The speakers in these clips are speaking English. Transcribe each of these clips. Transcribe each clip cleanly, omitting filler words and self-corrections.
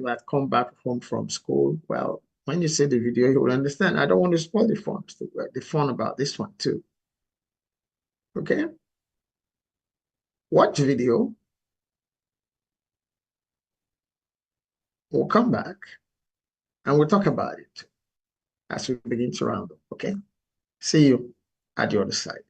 that come back home from school, well, when you see the video, you will understand. I don't want to spoil the fun about this one too. Okay? Watch video. We'll come back and we'll talk about it as we begin to round up. Okay? See you at the other side.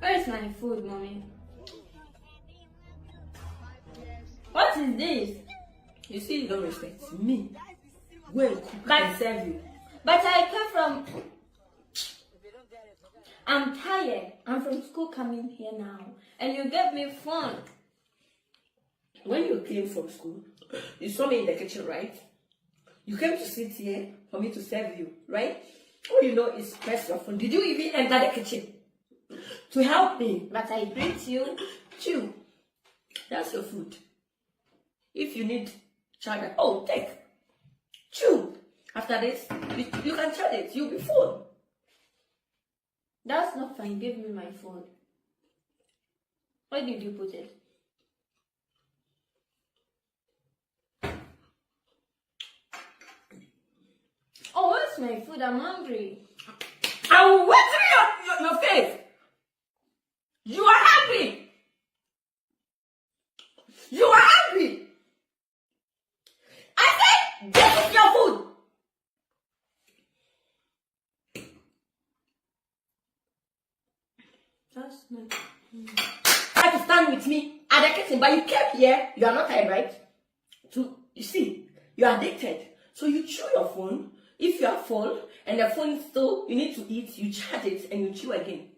Where's my food, mommy? What is this? You see, you don't respect me. Well, I serve you. But I came from. I'm tired. I'm from school coming here now. And you gave me fun. When you came from school, you saw me in the kitchen, right? You came to sit here for me to serve you, right? All you know is press your phone. Did you even enter the kitchen to help me? But I greet you. Chew. That's your food. If you need charger, oh, take. Chew. After this, you can charge it. You'll be full. That's not fine. Give me my phone. Where did you put it? Oh, where's my food? I'm hungry. I will wet your face. You are hungry. You are hungry. I said, this is your food. That's not. Try to stand with me at the kitchen, but you came here. You are not tired, right? You see, you are addicted. So you chew your phone. If you are full and the phone is still, you need to eat, you charge it and you chew again.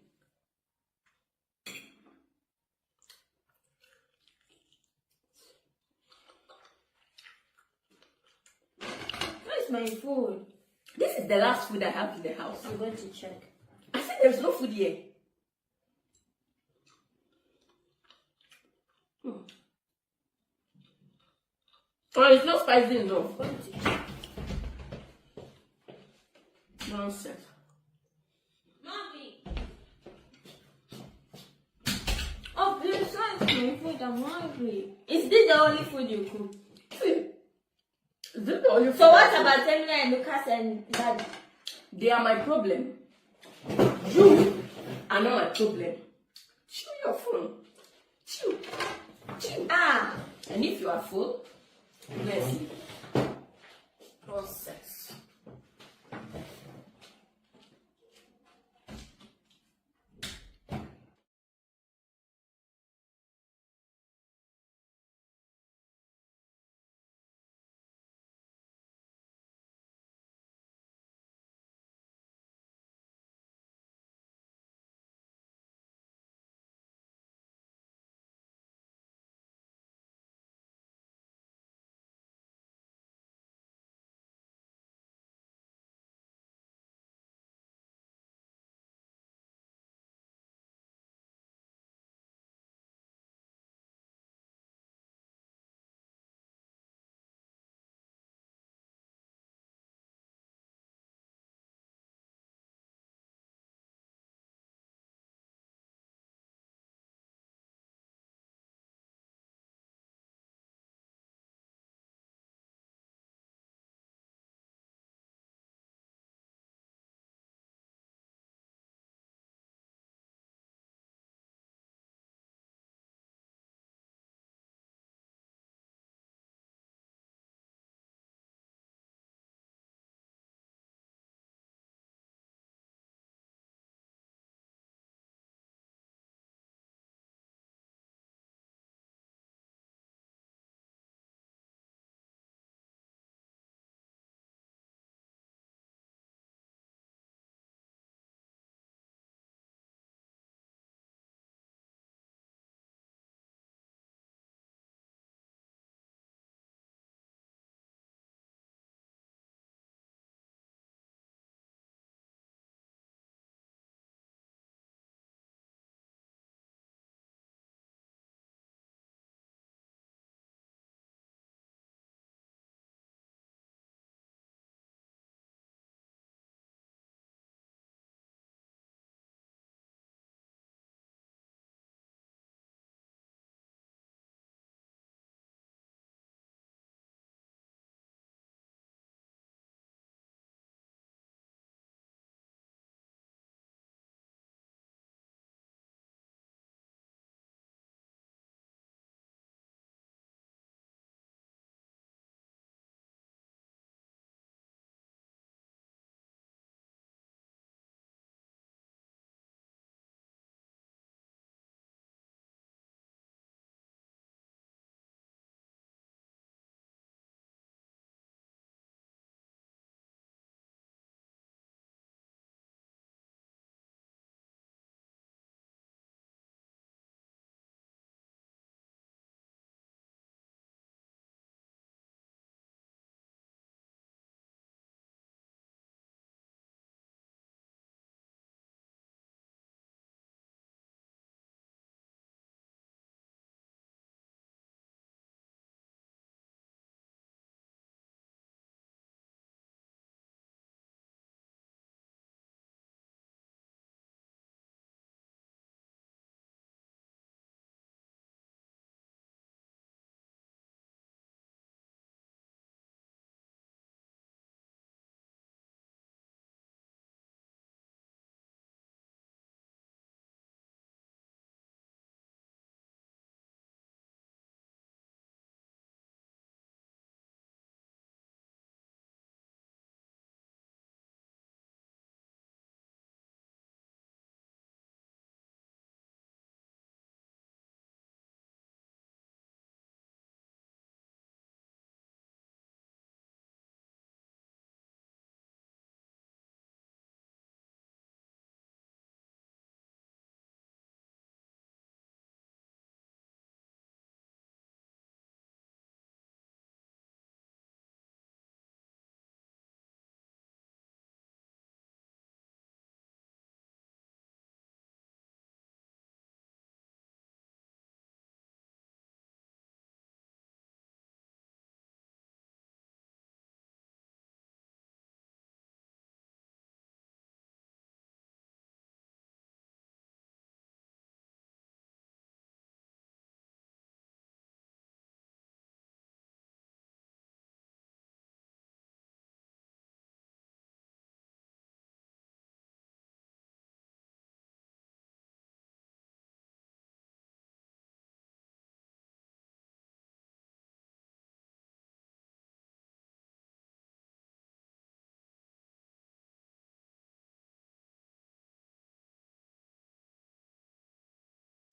Where's my food? This is the last food I have in the house. I'm going to check. I said there's no food here. Oh, it's not spicy enough. I'm going to check. Nonsense. Mommy! Oh, please, where's my food? I'm hungry. Is this the only food you cook? See, is this the only food? So what about Emily and Lucas and Dad? They are my problem. You are not my problem. Chew your phone. Chew. Chew. Ah! And if you are full, let's see. Nonsense.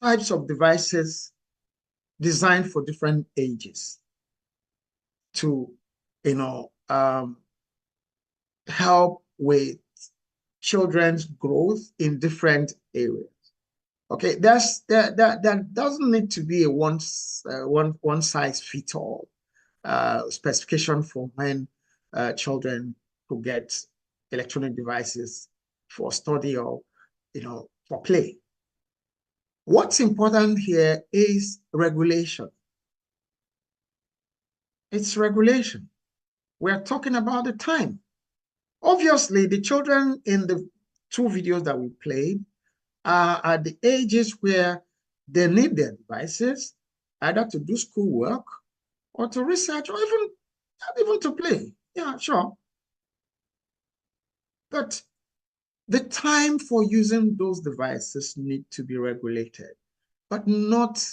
types of devices designed for different ages to, help with children's growth in different areas. Okay, that doesn't need to be a one size fits all specification for when children who get electronic devices for study or for play. What's important here is regulation. It's regulation. We're talking about the time. Obviously, the children in the two videos that we played are at the ages where they need their devices, either to do schoolwork or to research or even to play. Yeah, sure. But the time for using those devices need to be regulated, but not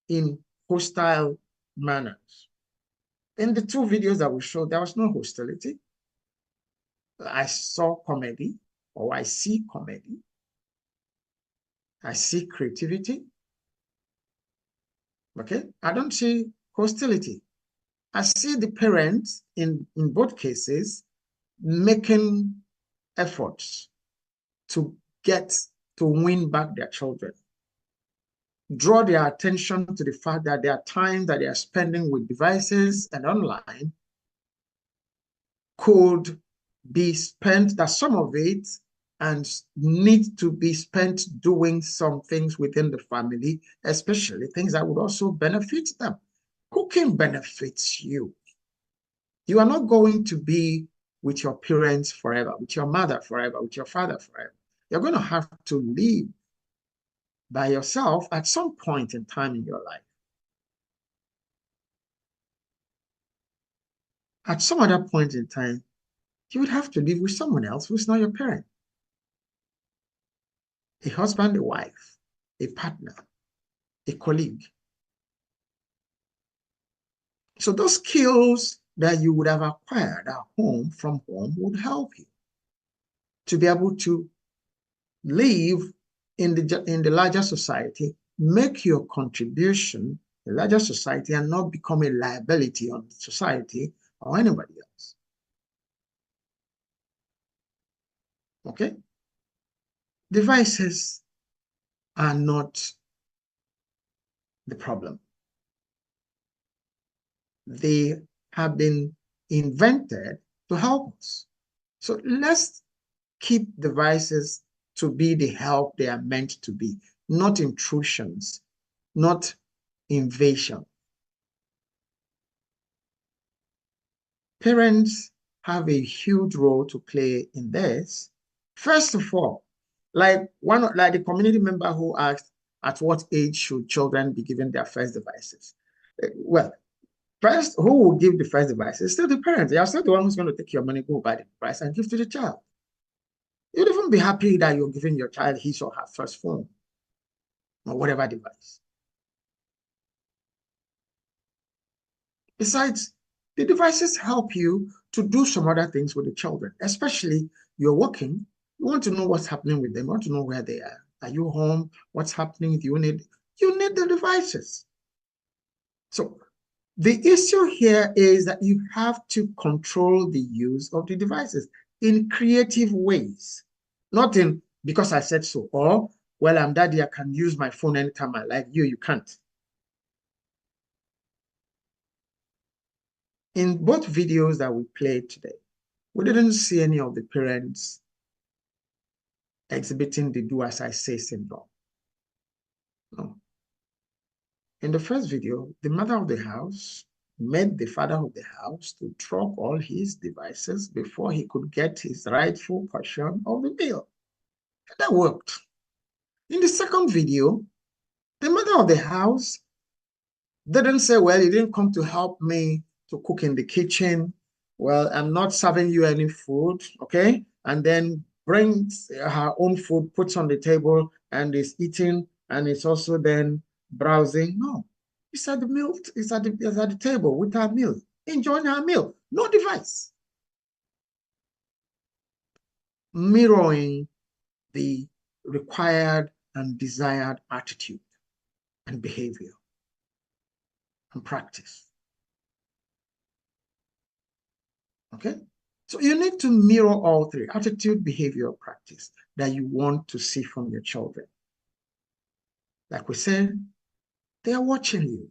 in hostile manners. In the two videos that we showed, there was no hostility. I saw comedy, or I see comedy. I see creativity. Okay, I don't see hostility. I see the parents in both cases making efforts to win back their children. Draw their attention to the fact that there are times that they are spending with devices and online could be spent, that some of it and need to be spent doing some things within the family, especially things that would also benefit them. Cooking benefits you. You are not going to be with your parents forever, with your mother forever, with your father forever. You're going to have to live by yourself at some point in time in your life. At some other point in time, you would have to live with someone else who's not your parent. A husband, a wife, a partner, a colleague. So those skills that you would have acquired at home, from home, would help you to be able to live in the larger society, make your contribution in the larger society, and not become a liability on society or anybody else. Okay? Devices are not the problem. They have been invented to help us. So let's keep devices to be the help they are meant to be, not intrusions, not invasion. Parents have a huge role to play in this. First of all, like the community member who asked, at what age should children be given their first devices? Well, first, who will give the first device? It's still the parents. They are still the one who's going to take your money, go buy the device, and give to the child. You'd even be happy that you're giving your child his or her first phone or whatever device. Besides, the devices help you to do some other things with the children, especially you're working. You want to know what's happening with them. You want to know where they are. Are you home? What's happening? You need the devices. So the issue here is that you have to control the use of the devices in creative ways, not in because I said so, or well, I'm daddy, I can use my phone anytime I like. You can't. In both videos that we played today, we didn't see any of the parents exhibiting the do as I say syndrome. No. In the first video, the mother of the house made the father of the house to drop all his devices before he could get his rightful portion of the meal. And that worked. In the second video, the mother of the house didn't say, well, you didn't come to help me to cook in the kitchen. Well, I'm not serving you any food, okay? And then brings her own food, puts on the table, and is eating, and is also then browsing. No, it's at the meal, it's at the table with her meal, enjoying her meal, no device. Mirroring the required and desired attitude. and behavior and practice. Okay? So you need to mirror all three: attitude, behavior, practice, that you want to see from your children. Like we said, they are watching you.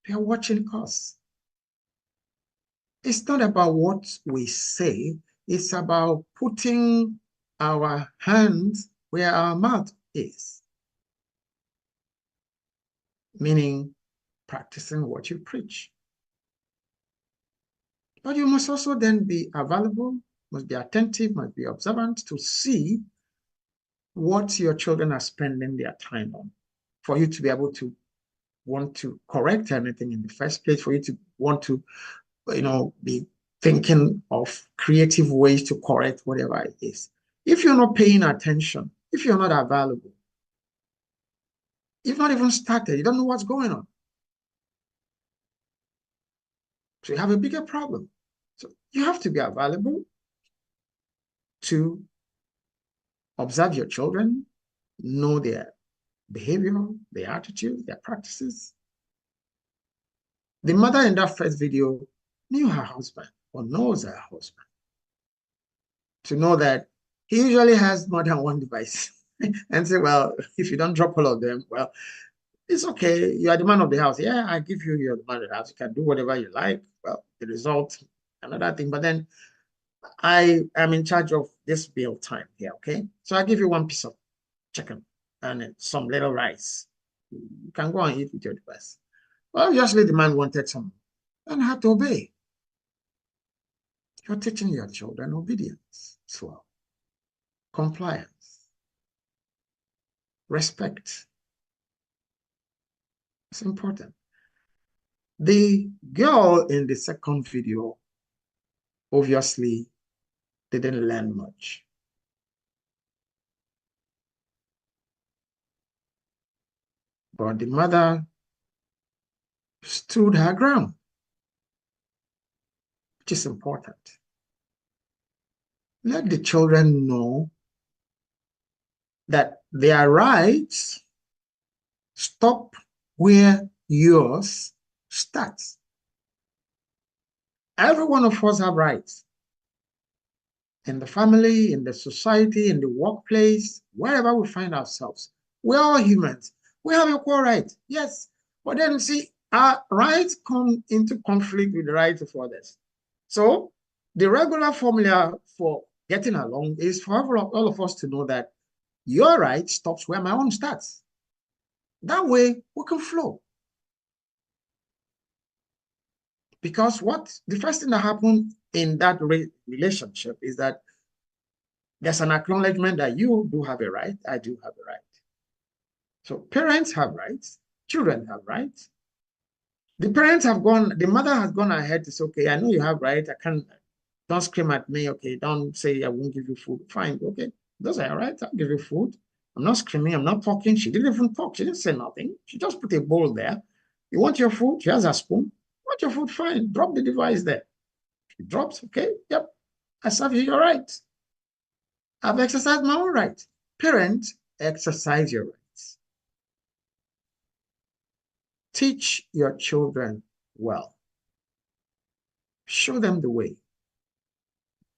They are watching us. It's not about what we say, it's about putting our hands where our mouth is, meaning practicing what you preach. But you must also then be available, must be attentive, must be observant to see what your children are spending their time on, for you to be able to want to correct anything in the first place, for you to want to, be thinking of creative ways to correct whatever it is. If you're not paying attention, if you're not available, you've not even started, you don't know what's going on. So you have a bigger problem. So you have to be available to observe your children, know their behavior, their attitude, their practices. The mother in that first video knew her husband, or knows her husband, to know that he usually has more than one device. And say, well, if you don't drop all of them, well, it's okay. You are the man of the house. Yeah, I give you, you're the man of the house. You can do whatever you like. Well, the result, another thing. But then I am in charge of this meal time here, okay? So I give you one piece of chicken and some little rice. You can go and eat with your device. Well, obviously the man wanted some and had to obey. You're teaching your children obedience as well, compliance, respect. It's important. The girl in the second video obviously didn't learn much. But the mother stood her ground, which is important. Let the children know that their rights stop where yours starts. Every one of us have rights. In the family, in the society, in the workplace, wherever we find ourselves. We're all humans. We have equal rights, yes. But then see, our rights come into conflict with the rights of others. So the regular formula for getting along is for all of us to know that your right stops where my own starts. That way we can flow. Because the first thing that happened in that relationship is that there's an acknowledgement that you do have a right, I do have a right. So parents have rights, children have rights. The mother has gone ahead to say, okay, I know you have rights, don't scream at me, okay, don't say I won't give you food. Fine, okay, those are your rights, I'll give you food. I'm not screaming, I'm not talking. She didn't even talk, she didn't say nothing. She just put a bowl there. You want your food? She has a spoon. You want your food? Fine, drop the device there. She drops, okay, yep, I serve you your right. I've exercised my own right. Parents, exercise your rights. Teach your children well. Show them the way.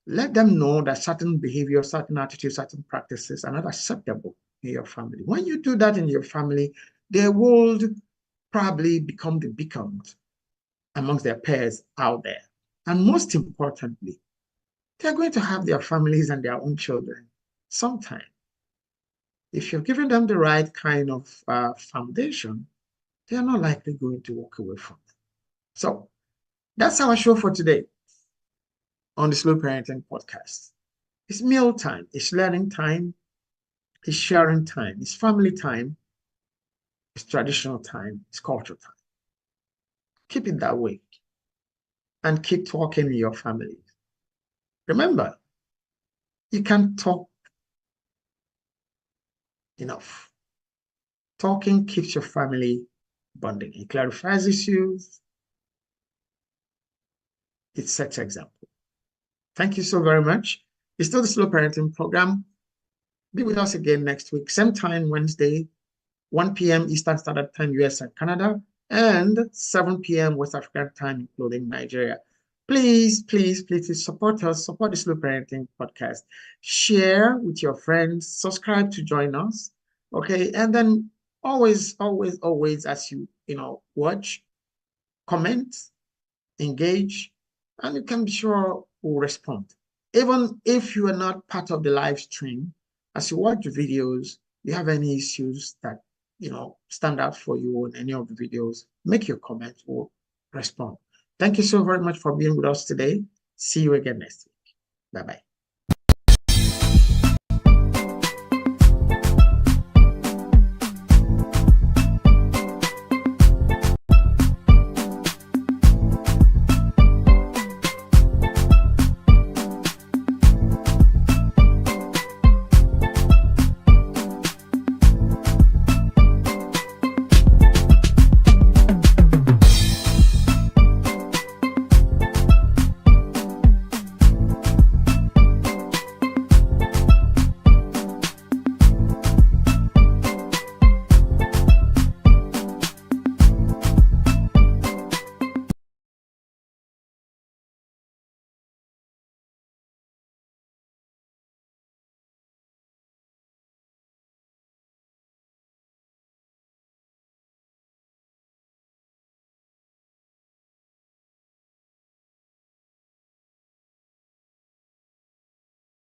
Let them know that certain behavior, certain attitudes, certain practices are not acceptable in your family. When you do that in your family, they will probably become the beacons amongst their peers out there. And most importantly, they're going to have their families and their own children sometime. If you're giving them the right kind of foundation, they are not likely going to walk away from it. So that's our show for today on the Slow Parenting Podcast. It's meal time, it's learning time, it's sharing time, it's family time, it's traditional time, it's cultural time. Keep it that way and keep talking in your family. Remember, you can't talk enough. Talking keeps your family bonding. It clarifies issues. It sets example. Thank you so very much. It's still the Slow Parenting Program. Be with us again next week, same time, Wednesday, 1 p.m. Eastern Standard Time, US and Canada, and 7 p.m. West African Time, including Nigeria. Please, please, please support us, support the Slow Parenting Podcast. Share with your friends, subscribe to join us, okay? And then always, always, always, as you watch, comment, engage, and you can be sure we'll respond. Even if you are not part of the live stream, as you watch the videos, you have any issues that stand out for you on any of the videos, make your comment or respond. Thank you so very much for being with us today. See you again next week. Bye-bye.